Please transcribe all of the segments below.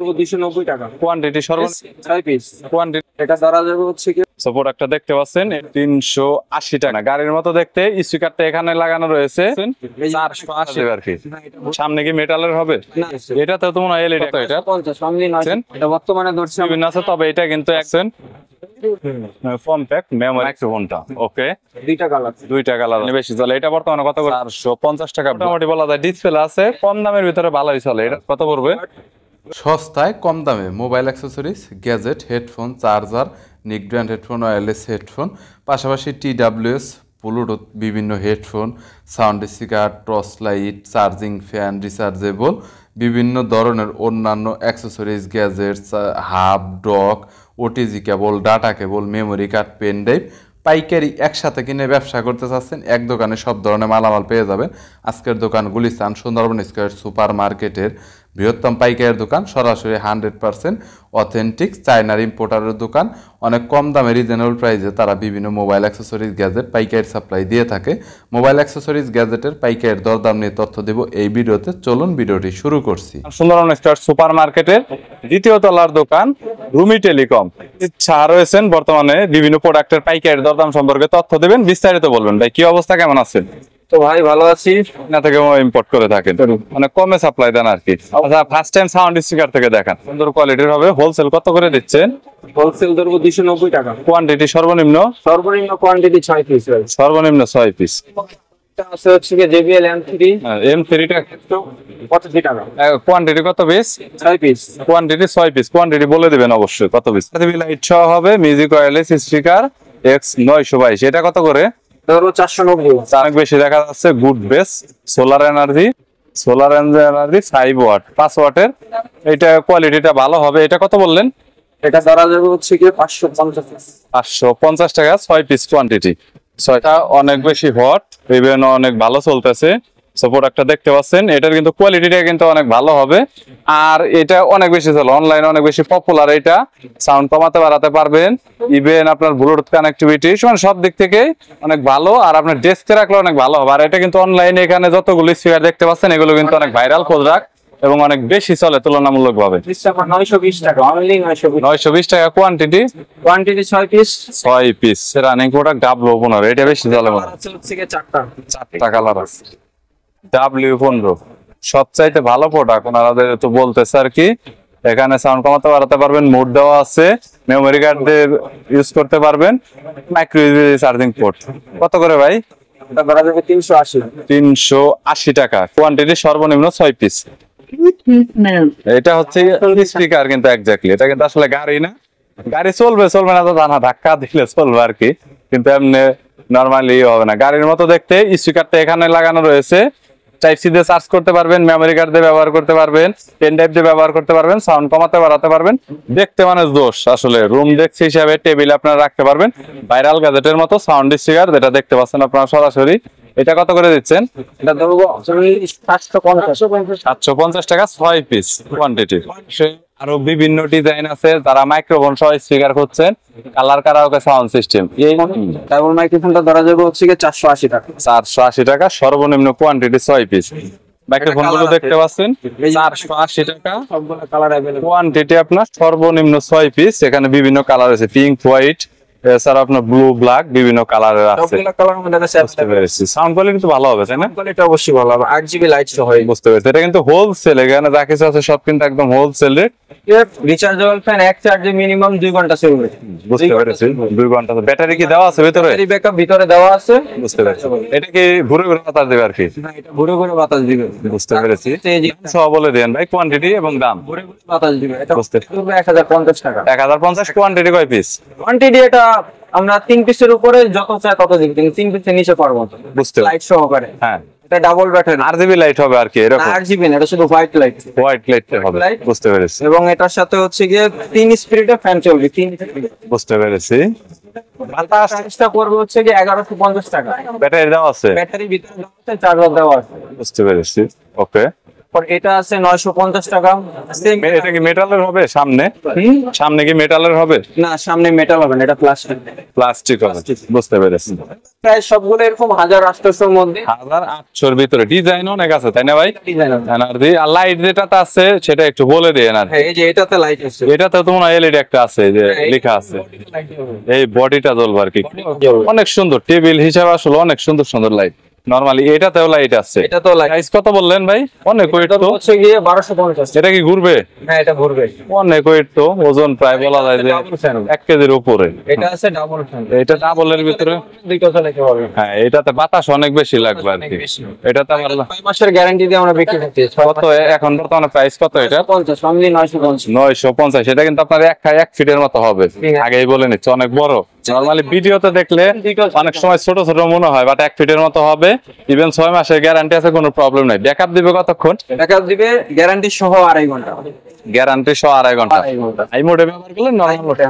290 টাকা কোয়ান্টিটি সর্বোচ্চ 6 piece. Quantity এটা ধরা যাবে হচ্ছে কি প্রোডাক্টটা দেখতে পাচ্ছেন 380 টাকা। গাড়ির মতো দেখতে, স্পিকারটা এখানে লাগানো রয়েছে 480 আর কি। সামনে কি মেটালের হবে? এটা তো মনে হয় এলইডি। এটা 50 অনলি 9 এটা বর্তমানে ধরছে বিভিন্ন আছে, তবে এটা কিন্তু একশন কম্প্যাক্ট মেমোরি মাইক্রোফোনটা। ওকে, দুইটা কালার বেশি চলে। এটা বর্তমানে কত করে? 450 টাকা। মোটামুটি বলা যায় ডিসপ্লে আছে, কম দামের ভিতরে ভালোই চলে। এটা কত পড়বে? সস্তায় কম দামে mobile accessories, gadget, headphone, charger, নিক ব্র্যান্ড হেডফোন, ওয়্যারলেস হেডফোন, পাশাপাশি TWS, ব্লুটুথ, বিভিন্ন headphone, sound speaker, torch light, charging fan, rechargeable, বিভিন্ন ধরনের অন্যান্য accessories, gadgets, hub, dock, OTG cable, data cable, memory card, pen drive পাইকারি একসাথে কিনে ব্যবসা করতে চাচ্ছেন, এক দোকানে সব ধরনের মালামাল পেয়ে যাবেন। আজকের দোকান গুলিস্তান সুন্দরবন স্কয়ার সুপার মার্কেটের বৃহত্তম পাইকারের দোকান, সরাসরি 100% অথেন্টিক চায়নার ইম্পোর্টারের দোকান। অনেক কম দামে রিজনেবল প্রাইসে তারা বিভিন্ন মোবাইল অ্যাক্সেসরিজ, গ্যাজেট পাইকারি সাপ্লাই দিয়ে থাকে। মোবাইল অ্যাক্সেসরিজ, গ্যাজেটের পাইকারি দরদাম নিয়ে তথ্য দেব এই ভিডিওতে। চলুন ভিডিওটি শুরু করছি। সুন্দরবন স্কয়ার সুপার মার্কেটের দ্বিতীয় তলার দোকান রুমি টেলিকম। ছাড় রয়েছেন বর্তমানে বিভিন্ন প্রোডাক্টের পাইকারি দরদাম সম্পর্কে তথ্য দেবেন, বিস্তারিত বলবেন। ভাই কি অবস্থা, কেমন আছেন? তো ভাই ভালো আছি। না থেকে ইম্পোর্ট করে থাকেন, মানে কমে সাপ্লাই দেন আর কি। আচ্ছা, ফার্স্ট টাইম সাউন্ড স্পিকার থেকে দেখান, সুন্দর কোয়ালিটির হবে। হোলসেল কত করে দিচ্ছেন? হোলসেল ধরবো 290 টাকা। কোয়ান্টিটি সর্বনিম্ন কোয়ান্টিটি 6 পিস। সর্বনিম্ন 6 পিস। এটা আছে হচ্ছে কি JBL M3। M3 টা 85 টাকা। কোয়ান্টিটি কত piece? 6 piece. Quantity 6 piece. Quantity বলে দিবেন অবশ্যই কত পিস। লাইট সহ হবে, মিউজিক ওয়্যারলেস স্পিকার X922। এটা কত করে? ধরো 490। অনেক বেশি দেখা যাচ্ছে। Good base, solar energy 5 watt, 5 ওয়াটের। এটা কোয়ালিটিটা ভালো হবে। এটা কত বললেন? এটা ধরা যাবে হচ্ছে কি 550। 550 টাকা 6 পিস কোয়ান্টিটি। 6টা অনেক বেশি হট, ইভেন অনেক ভালো চলতেছে। সো প্রোডাক্টটা দেখতে পাচ্ছেন, এটার কিন্তু কোয়ালিটিটা কিন্তু অনেক ভালো হবে। আর এটা অনেক বেশি চলে, অনলাইনে অনেক বেশি পপুলার। এটা সাউন্ড কমাতে বাড়াতে পারবেন, ইভেন আপনার ব্লুটুথ কানেক্টিভিটি সব দিক থেকে অনেক ভালো। আর আপনার ডেস্কে রাখলে অনেক ভালো হবে। আর এটা কিন্তু অনলাইনে এখানে যতগুলো স্পিকার দেখতে পাচ্ছেন, এগুলো কিন্তু অনেক ভাইরাল প্রোডাক্ট এবং অনেক বেশি চলে তুলনামূলক ভাবে। 920 টাকা অনলি। 920 টাকা quantity. 6 piece. 6 piece running product W15। এটা বেশি চলে মনে হচ্ছে কি 4টা কালার আছে। W15 সবচাইতে ভালো প্রোডাক্ট ওনাদের তো বলতেছে আর কি। এখানে সাউন্ড কমাতে বাড়াতে পারবেন, মোড দেওয়া আছে, মেমোরি কার্ড দিয়ে ইউজ করতে পারবেন, মাইক্রো ইউএসবি চার্জিং পোর্ট। কত করে ভাই? এটা ধরা যাবে 380। 380 টাকা। কোয়ান্টিটি সর্বনিম্ন 6 পিস। এটা হচ্ছে স্পিকার কিন্তু এক্স্যাক্টলি। এটা কিন্তু আসলে গাড়ি না, গাড়ি চলবে না তো জানা, ধাক্কা দিলে চলবে আর কি, কিন্তু এমনি নরমালি হবে না। গাড়ির মতো দেখতে। স্পিকারটা এখানে লাগানো রয়েছে, টাইপ সি দিয়ে চার্জ করতে পারবেন, মেমোরি কার্ড দিয়ে ব্যবহার করতে পারবেন, পেন ড্রাইভ দিয়ে ব্যবহার করতে পারবেন, সাউন্ড কমাতে বাড়াতে পারবেন। দেখতে মানে দোষ আসলে, রুম দেখছি হিসাবে টেবিলে আপনারা রাখতে পারবেন। ভাইরাল গ্যাজেটের মতো সাউন্ড স্পিকার যেটা দেখতে পাচ্ছেন আপনারা সরাসরি। এটা কত করে দিচ্ছেন? এটা ধরবো 750 টাকা 6 পিস কোয়ান্টিটি। আরো বিভিন্ন ডিজাইন আছে। যারা মাইক্রোফোন সহ স্পিকার করছেন, কালার কারাওকে সাউন্ড সিস্টেম, এই ডাবল মাইক্রোফোনটা ধরা যাবে হচ্ছে কি 480 টাকা। 480 টাকা সর্বনিম্ন কোয়ান্টিটি 6 পিস। মাইক্রোফোন গুলো দেখতে পাচ্ছেন 480 টাকা। সবগুলো কালার अवेलेबल। কোয়ান্টিটি আপনার সর্বনিম্ন 6 পিস। এখানে বিভিন্ন কালার আছে, পিঙ্ক, হোয়াইট, এছাড়া আপনার ব্লু, ব্ল্যাক, বিভিন্ন কালারের আছে। সবগুলো কালার আমাদের কাছে अवेलेबल। সাউন্ড কোয়ালিটি তো ভালো হবে তাই না? কোয়ালিটি অবশ্যই ভালো হবে। 8GB লাইট সহ। বুঝতে পেরেছি। এটা কিন্তু হোলসেল, এখানে যা কিছু আছে সব কিন্তু একদম হোলসেল রেট। রিচার্জেবল ফ্যান এক চার্জে মিনিমাম 2 ঘন্টা চলবে। বুঝতে পেরেছি। 2 ঘন্টা। ব্যাটারি কি দেওয়া আছে ভিতরে? ব্যাটারি ব্যাকআপ ভিতরে দেওয়া আছে। বুঝতে পেরেছি। এটা কি ঘুরে ঘুরে বাতাস দিবে আর কি? না, এটা ঘুরে ঘুরে বাতাস দিবে। বুঝতে পেরেছি। সব বলে দেন ভাই, কোয়ান্টিটি এবং দাম। ঘুরে ঘুরে বাতাস দিবে। এটা বুঝতে পড়বে 1050 টাকা। 1050। কোয়ান্টিটি কয় পিস? কোয়ান্টিটি এটা আমরা 3 পিসের উপরে যত চাই তত দিই, কিন্তু 3 পিসের নিচে পারবো না। বুঝতে লাইট সহকারে। হ্যাঁ, এটা ডাবল ব্যাটারি। RGB লাইট হবে আর কি এরকম? 8GB না, এটা শুধু হোয়াইট লাইট। হোয়াইট লাইট হবে। বুঝতে পেরেছি। এবং এটার সাথে হচ্ছে গিয়ে 3 স্পিরিটের ফ্যান চলবে। 3 বুঝতে পেরেছি। বাতাসটা পড়বে হচ্ছে গিয়ে 1150 টাকা। ব্যাটারি দেওয়া আছে? ব্যাটারি ভিতরে দেওয়া আছে, চার্জার দেওয়া আছে। বুঝতে পেরেছি। ওকে। এটা আছে 950 টাকা। এটা কি মেটালের হবে সামনে? সামনে কি মেটালের হবে? না, সামনে মেটাল হবে না, এটা প্লাস্টিক। প্লাস্টিক হবে, বুঝতে পেরেছি। প্রায় সবগুলো এরকম 1800-র মধ্যে। 1800-র ভিতরে ডিজাইন অনেক আছে, তাই না ভাই? ডিজাইন আছে। আর লাইট যেটাতে আছে সেটা একটু বলে দেন। আর এই যে এটাতে লাইট আছে, এটাতে তো মনে হয় এলইডি একটা আছে যে লেখা আছে, এই বডিটা জ্বলবে আর কি। অনেক সুন্দর টেবিল হিসাবে, আসলে অনেক সুন্দর সুন্দর লাইট। নরমালি এটাতেও লাইট আছে। এটাতেও লাইট। প্রাইস কত বললেন ভাই? অনেক ওয়েট তো হচ্ছে গিয়ে 1250। এটা কি ঘুরবে? হ্যাঁ, এটা ঘুরবে। অনেক ওয়েট তো, ওজন প্রায় বলা যায় যে 1 কেজির উপরে। এটা আছে ডাবল ফ্যান। এটা ডাবলের ভিতরে দুইটা চালাতে পারবে। হ্যাঁ, এটাতে বাতাস অনেক বেশি লাগবে আর কি। এটাতে আমার 5 মাসের গ্যারান্টি দিয়ে আমরা বিক্রি করতে। কত এখন বর্তমানে প্রাইস কত এটা? 50, অনলি 950। 950। এটা কিন্তু আপনার 1 ফিটের মতো হবে, আগেই বলে নিচ্ছে, অনেক বড়। নরমালি ভিডিওতে দেখলে অনেক সময় ছোট ছোট মনে হয়, বাট 1 ফিটের মতো হবে। ইভেন 6 মাসের গ্যারান্টি আছে, কোনো প্রবলেম নাই। ব্যাকআপ দিবে কতক্ষণ? ব্যাকআপ দিবে গ্যারান্টি সহ 2.5 ঘন্টা। গ্যারান্টি সহ 2.5 ঘন্টা। 2.5 ঘন্টা। আই মোডে ব্যবহার করলে নরমাল মোডে,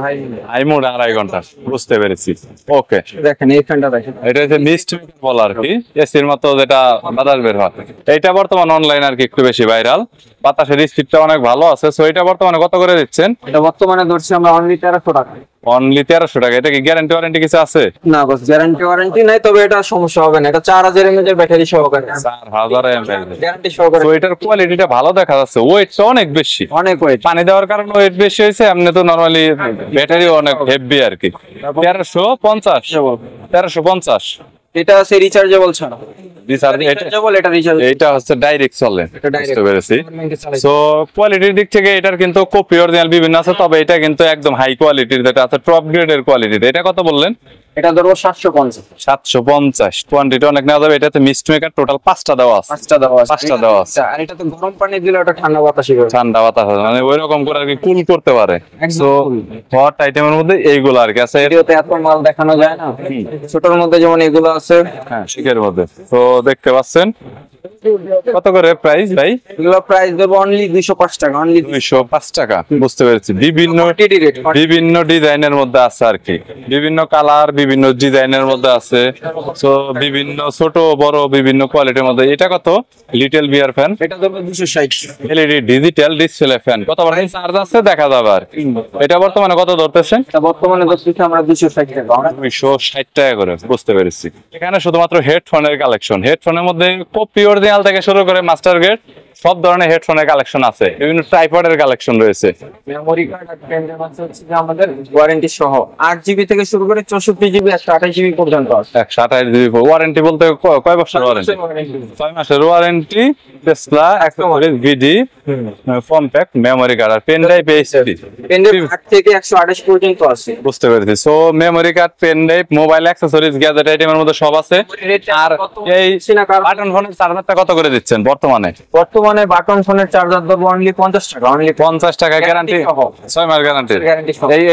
আই মোড 2.5 ঘন্টা, বুঝতে পেরেছি। ওকে, দেখেন এই ফ্যানটা দেখেন, এটা হচ্ছে মিস্ট বল আর কি, এসির মতো যেটা বাতাস বের হয়। এটা বর্তমান অনলাইন আর কি একটু বেশি ভাইরাল। বাতাসের স্পিডটা অনেক ভালো আছে। সো এটা বর্তমানে কত করে দিচ্ছেন? এটা বর্তমানে ধরছি আমরা অনলি 1300 টাকা। অনলি 1300 টাকা। এটা কি গ্যারান্টি ওয়ারেন্টি কিছু আছে? না বস, গ্যারান্টি ওয়ারেন্টি নাই, তবে এটা সমস্যা হবে না। এটা 4000 mAh এর ব্যাটারি সহকারে। 4000 mAh গ্যারান্টি সহকারে। তো এটার কোয়ালিটিটা ভালো দেখা যাচ্ছে। ওয়েটটা অনেক বেশি, অনেক ওয়েট। পানি দেওয়ার কারণে ওয়েট বেশি হয়েছে। এমনি তো নরমালি ব্যাটারি অনেক হেভি আর কি। 1350। এটা আছে রিচার্জেবল ছাড়া। রিচার্জ এটা রিচার্জ। এটা হচ্ছে ডাইরেক্ট চলে, বুঝতে পেরেছি। ডাইরেক্ট। সো কোয়ালিটির দিক থেকে এটার কিন্তু কপি অরিজিনাল বিভিন্ন আছে, তবে এটা কিন্তু একদম হাই কোয়ালিটির, যেটা আছে টপ গ্রেডের কোয়ালিটির। এটা কত বললেন? এটা ধরবো 750। 750। কোয়ান্টিটি অনেক নেওয়া যাবে। এটাতে মিস্ট মেকার টোটাল 5টা দেওয়া আছে। 5টা দেওয়া আছে। 5টা দেওয়া আছে। আর এটা তো গরম পানি দিলে ওটা ঠান্ডা বাতাসই করে। ঠান্ডা বাতাস আছে, মানে ওইরকম করে আর কি কুল করতে পারে। সো হট আইটেমের মধ্যে এইগুলো আর কি আছে। ভিডিওতে এত মাল দেখানো যায় না। ছোটর মধ্যে যেমন এগুলো আছে, হ্যাঁ, শিখের মধ্যে। তো দেখতে পাচ্ছেন কত করে প্রাইস ভাই? এগুলো প্রাইস দেবো অনলি 205 টাকা। অনলি 205 টাকা, বুঝতে পেরেছি। বিভিন্ন ডিজাইনের মধ্যে আছে আর কি, বিভিন্ন কালার, বিভিন্ন ডিজাইনের মধ্যে আছে। সো বিভিন্ন ছোট বড় বিভিন্ন কোয়ালিটির মধ্যে। এটা কত? লিটল বিয়ার ফ্যান। এটা দেবো 260। LED digital display fan. কত পার্সেন্ট চার্জ আছে দেখা যাবে আর কি। এটা বর্তমানে কত ধরতেছেন? এটা বর্তমানে ধরছি আমরা 260 টাকা। 260 টাকা করে, বুঝতে পেরেছি। এখানে শুধুমাত্র হেডফোনের কালেকশন। হেডফোনের মধ্যে কপি অরিজিনাল থেকে শুরু করে মাস্টার গ্রেড সব ধরনের হেডফোনের কালেকশন আছে। বিভিন্ন ট্রাইপডের কালেকশন রয়েছে। মেমোরি কার্ড আর পেন ড্রাইভ আছে হচ্ছে যে আমাদের ওয়ারেন্টি সহ 8GB থেকে শুরু করে 64GB 128GB পর্যন্ত আছে। 128GB ওয়ারেন্টি বলতে কয় বছর ওয়ারেন্টি? 6 মাসের ওয়ারেন্টি। টেসলা অ্যাক্সেসরিজ ভিডি কম্প্যাক্ট মেমোরি কার্ড আর pen drive HD. Pen drive 8 থেকে 128 পর্যন্ত আছে, বুঝতে পেরেছি। So memory card, pen drive, mobile accessories, gadget আইটেমের মধ্যে সব আছে। আর এই বাটন ফোনের চার্জারটা কত করে দিচ্ছেন বর্তমানে? বর্তমানে বাটন ফোনের চার্জার দেবো অনলি 50 টাকা। অনলি 50 টাকা গ্যারান্টি, 6 মাস গ্যারান্টি।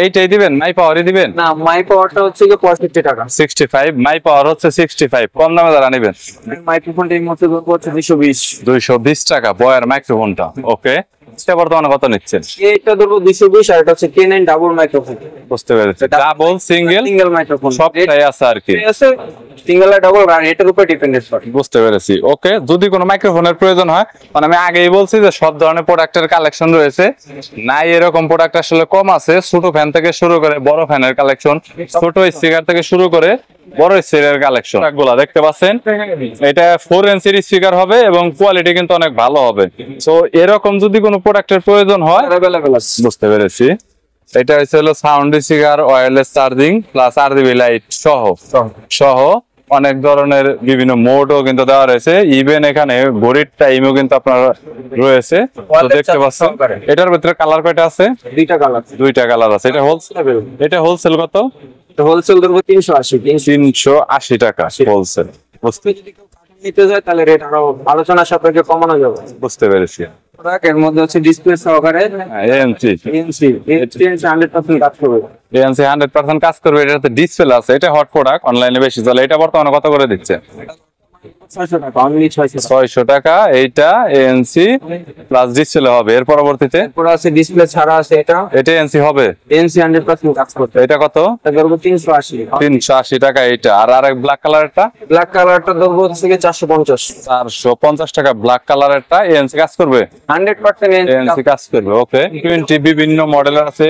এইটাই দিবেন? মাই পাওয়ারই দিবেন? না, মাই পাওয়ারটা হচ্ছে যে 65 টাকা। 65। মাই পাওয়ার হচ্ছে 65। কম দামে যারা নেবেন, মাইক্রোফোনটা এই মুহূর্তে দেবো হচ্ছে 220 টাকা বয়ার মাইক্রোফোনটা। ওকে, এটা বর্তমানে কত নিচ্ছেন? এটা ধরবো 220। আর এটা হচ্ছে K9 ডাবল মাইক্রোফোন। বুঝতে পেরেছি। ডাবল সিঙ্গেল মাইক্রোফোন সবটাই আছে আর কি। আছে সিঙ্গেল আর ডাবল, আর এটার উপর ডিপেন্ডেন্ট করে। বুঝতে পেরেছি। ওকে, যদি কোনো মাইক্রোফোনের প্রয়োজন হয়, মানে আমি আগেই বলছি যে সব ধরনের প্রোডাক্টের কালেকশন রয়েছে। নাই এরকম প্রোডাক্ট আসলে কম আছে। ছোট ফ্যান থেকে শুরু করে বড় ফ্যানের কালেকশন, ছোট স্পিকার থেকে শুরু করে বড় স্পিকারের কালেকশন গুলা দেখতে পাচ্ছেন। এটা 4 ইঞ্চির স্পিকার হবে এবং কোয়ালিটি কিন্তু অনেক ভালো হবে। সো এরকম যদি কোনো প্রোডাক্টের প্রয়োজন হয়, अवेलेबल আছে। বুঝতে পেরেছি। এটা হলো sound speaker, wireless charging plus RGB light সহ অনেক ধরনের বিভিন্ন মোডও কিন্তু দেওয়া রয়েছে। ইভেন এখানে ঘড়ির টাইমও কিন্তু আপনার রয়েছে, তো দেখতে পাচ্ছেন। এটার ভিতরে কালার কয়টা আছে? দুইটা কালার আছে। এটা হোলসেল কত? হোলসেল ধরবো 380 টাকা হোলসেল। যদি কেউ কার্টুন নিতে যায় তাহলে রেট আরো আলোচনা সাপেক্ষে কমানো যাবে। বুঝতে পেরেছি। এর মধ্যে হচ্ছে ডিসপ্লে সহকারে এএনসি 100% কাজ করবে। এএনসি 100% কাজ করবে। এটাতে ডিসপ্লে আছে। এটা হট প্রোডাক্ট, অনলাইনে বেশি চলে। এটা বর্তমানে কত করে দিচ্ছে? 600 টাকা, অনলি 600 টাকা। 600 টাকা। এইটা এএনসি প্লাস ডিসপ্লে হবে। এর পরবর্তীতে এরপর আছে ডিসপ্লে ছাড়া আছে এটা এটা এএনসি হবে। এনসি 100% কাজ করতে। এটা কত? এটা ধরবো 380। 380 টাকা এইটা। আর আরেক ব্ল্যাক কালারটা ব্ল্যাক কালারটা ধরবো হচ্ছে 450। 450 টাকা ব্ল্যাক কালারেরটা এএনসি কাজ করবে। 100% এএনসি কাজ করবে। ওকে। 20 বিভিন্ন মডেলের আছে,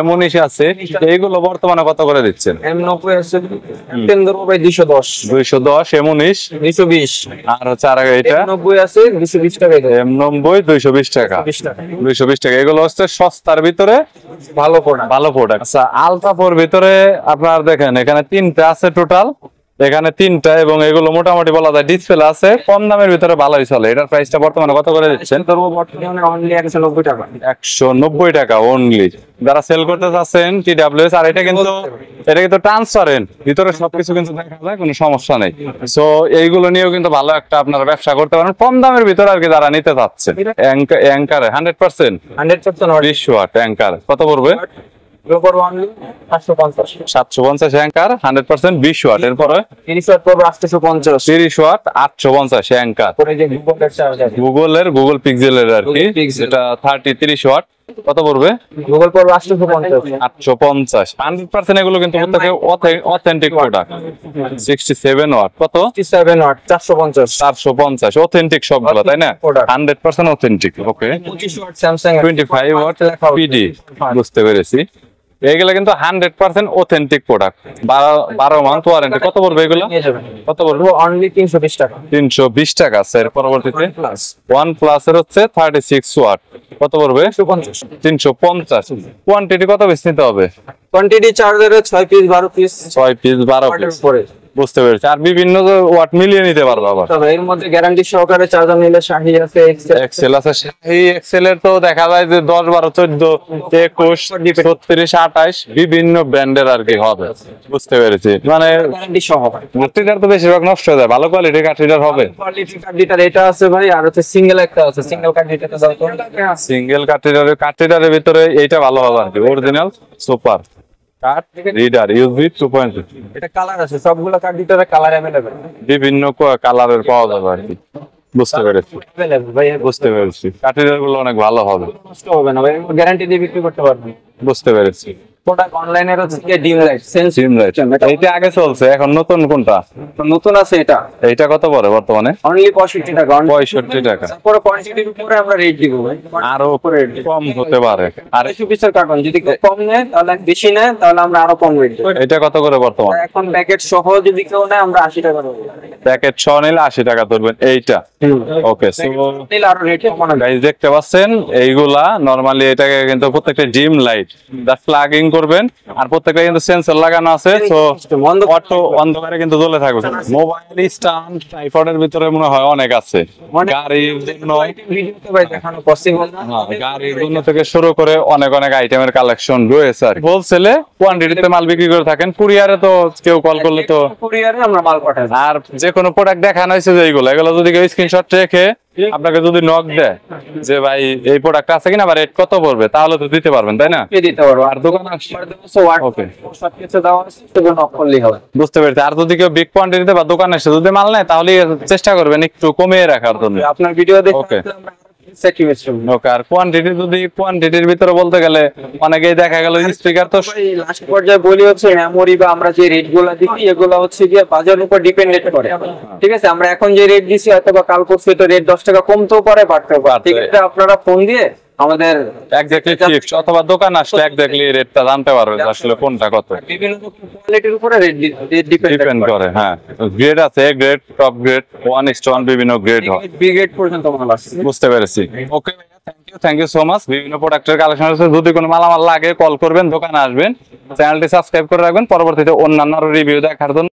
M19 আছে। এইগুলো বর্তমানে কত করে দিচ্ছেন? M90 আছে 10 ধরবো ভাই 210। 210 M19 220। আর হচ্ছে আর এটা M90 আছে 220 টাকা। M90 220 টাকা। 220 টাকা। 220 টাকা। এগুলো হচ্ছে সস্তার ভিতরে ভালো প্রোডাক্ট। ভালো প্রোডাক্ট। আচ্ছা, আলট্রা 4 ভিতরে আপনার দেখেন এখানে 3টা আছে টোটাল, এখানে 3টা, এবং এগুলো মোটামুটি বলা যায় ডিসপ্লে আছে, কম দামের ভিতরে ভালোই চলে। এটার প্রাইসটা বর্তমানে কত করে দিচ্ছেন? ধরবো বর্তমানে অনলি 190 টাকা। 190 টাকা অনলি। যারা সেল করতে চাচ্ছেন TWS। আর এটা কিন্তু ট্রান্সপারেন্ট, ভিতরে সবকিছু কিন্তু দেখা যায়, কোনো সমস্যা নেই। সো এইগুলো নিয়েও কিন্তু ভালো একটা আপনারা ব্যবসা করতে পারেন কম দামের ভিতরে আর কি, যারা নিতে চাচ্ছেন। অ্যাঙ্কারে 100% 20 ওয়াট অ্যাঙ্কার কত পড়বে? এরপর অনলি 750। 750 anchor 100% 20 watt. এরপরে 30 ওয়াট পড়বে 850। 30 ওয়াট 850 অ্যাঙ্কার। পরে যে গুগলের চার্জার, গুগল পিক্সেলের আর কি, Google Pixel। এটা 30 ওয়াট কত পড়বে? গুগল পড়বে 850। 850। 100% এগুলো কিন্তু প্রত্যেকে অথেন্টিক প্রোডাক্ট। 67 ওয়াট কত? 67 ওয়াট 450। 450 অথেন্টিক সবগুলো, তাই না? Product। 100% অথেন্টিক। ওকে। 25 ওয়াট স্যামসাং 25 ওয়াট পিডি, বুঝতে পেরেছি। এগুলো কিন্তু 100% অথেন্টিক প্রোডাক্ট। 12 month warranty. কত পড়বে এগুলো? নিয়ে যাবেন। কত পড়বে? অনলি 320 টাকা। 320 টাকা। স্যার পরবর্তীতে প্লাস OnePlus এর হচ্ছে 36 ওয়াট কত পড়বে? 350। 350। কোয়ান্টিটি কত পিস নিতে হবে? কোয়ান্টিটি চার্জারের 6 পিস 12 পিস 6 পিস 12 পিস। পরে বুঝতে পেরেছি। আর বিভিন্ন ওয়াট মিলিয়ে নিতে পারবো আবার। তবে এর মধ্যে গ্যারান্টি সহকারে চার্জার নিলে শাহি আছে, এক্সেল আছে। এই এক্সেল এর তো দেখা যায় যে 10 12 14 21 36 28 বিভিন্ন ব্র্যান্ডের আর কি হবে। বুঝতে পেরেছি। মানে গ্যারান্টি সহ কাঠরিডার তো বেশিরভাগ নষ্ট হয়ে যায়, ভালো কোয়ালিটির কাঠরিডার হবে। কোয়ালিটি কার্ডিটার এটা আছে ভাই, আর হচ্ছে সিঙ্গেল একটা আছে, সিঙ্গেল কার্ডিটাটা দাও তো। সিঙ্গেল কাঠরিডারের ভিতরে এইটা ভালো হবে আর কি, অরিজিনাল সুপার কাট রিডার ইউএসবি 2.0। এটা কালার আছে, সবগুলো কার্ডিটারে কালার अवेलेबल, বিভিন্ন কালারের পাওয়া যাবে আর কি। বুঝতে পেরেছি। अवेलेबल ভাই, বুঝতে পেরেছি। কাঠরিডার গুলো অনেক ভালো হবে, নষ্ট হবে না ভাই, গ্যারান্টি দিয়ে বিক্রি করতে পারবেন। বুঝতে পেরেছি। প্রোডাক্ট অনলাইনের হচ্ছে কি ডিম লাইট সেন্স সিম লাইট এইটা আগে চলছে, এখন নতুন কোনটা? নতুন আছে এটা, এইটা কত পড়ে বর্তমানে? অনলি 65 টাকা। 65 টাকা। তারপরে কোয়ান্টিটির উপরে আমরা রেট দিব ভাই, আরো কম হতে পারে। আর 200 পিসের কার্টন যদি কেউ কম নেয় তাহলে, বেশি নেয় তাহলে আমরা আরো কম রেট দেব। এটা কত করে বর্তমানে? এখন প্যাকেট সহ যদি কেউ নেয় আমরা 80 টাকা দেব। প্যাকেট সহ নিলে 80 টাকা ধরবেন এইটা। ওকে। সো নিলে আরো রেট কমানো যায়। গাইস দেখতে পাচ্ছেন এইগুলা নরমালি এটাকে কিন্তু প্রত্যেকটা ডিম লাইট দা প্লাগিং করবেন, আর প্রত্যেকটা কিন্তু সেন্সর লাগানো আছে। সো অটো অন্ধকারে কিন্তু জ্বলে থাকবে। মোবাইল স্ট্যান্ড ট্রাইপডের ভিতরে মনে হয় অনেক আছে। গাড়ির জন্য ভিডিওতে ভাই দেখানো পসিবল না। গাড়ির জন্য থেকে শুরু করে অনেক আইটেমের কালেকশন রয়েছে আর হোলসেলে কোয়ান্টিটিতে মাল বিক্রি করে থাকেন। কুরিয়ারে তো কেউ কল করলে তো কুরিয়ারে আমরা মাল পাঠাই। আর যে কোনো প্রোডাক্ট দেখানো হয়েছে যে এগুলো যদি কেউ স্ক্রিনশট রেখে আপনাকে যদি নক দেয় যে ভাই এই প্রোডাক্ট আছে কিনা বা রেট কত পড়বে, তাহলে তো দিতে পারবেন, তাই না? দিতে পারবো। আর দোকান ওকে, সবকিছু দেওয়া আছে, শুধু নক করলেই হবে। বুঝতে পেরেছি। আর যদি কেউ বিগ কোয়ান্টিটিতে বা দোকানে এসে যদি মাল নেয় তাহলে চেষ্টা করবেন একটু কমিয়ে রাখার জন্য। আপনার ভিডিও দেখে ওকে। আমরা স্যাটিসফাইড। ওকে। আর কোয়ান্টিটির ভিতরে বলতে গেলে অনেকেই দেখা গেল স্পিকার তো লাস্ট পর্যায়ে বলি হচ্ছে মেমোরি বা আমরা যে রেট গুলা দিচ্ছি এগুলো হচ্ছে গিয়ে বাজারের উপর ডিপেন্ডেন্ট করে। ঠিক আছে, আমরা এখন যে রেট দিছি হয়তো বা কাল পরশু তো রেট 10 টাকা কমতেও পারে, বাড়তেও পারে। ঠিক আছে, আপনারা ফোন দিয়ে আমাদের এক্স্যাক্টলি ফিক্স অথবা দোকান আসলে এক্স্যাক্টলি রেটটা জানতে পারবে যে আসলে কোনটা কত। বিভিন্ন কোয়ালিটির উপরে রেট ডিপেন্ড করে। হ্যাঁ, গ্রেড আছে, এ গ্রেড, টপ গ্রেড, 1:1 বিভিন্ন গ্রেড হয়। বি গ্রেড পর্যন্ত মাল আছে। বুঝতে পেরেছি। ওকে, থ্যাংক ইউ সো মাচ। বিভিন্ন প্রোডাক্টের কালেকশন আছে, যদি কোনো মালামাল লাগে কল করবেন, দোকানে আসবেন, চ্যানেলটি সাবস্ক্রাইব করে রাখবেন পরবর্তীতে অন্যান্য রিভিউ দেখার জন্য।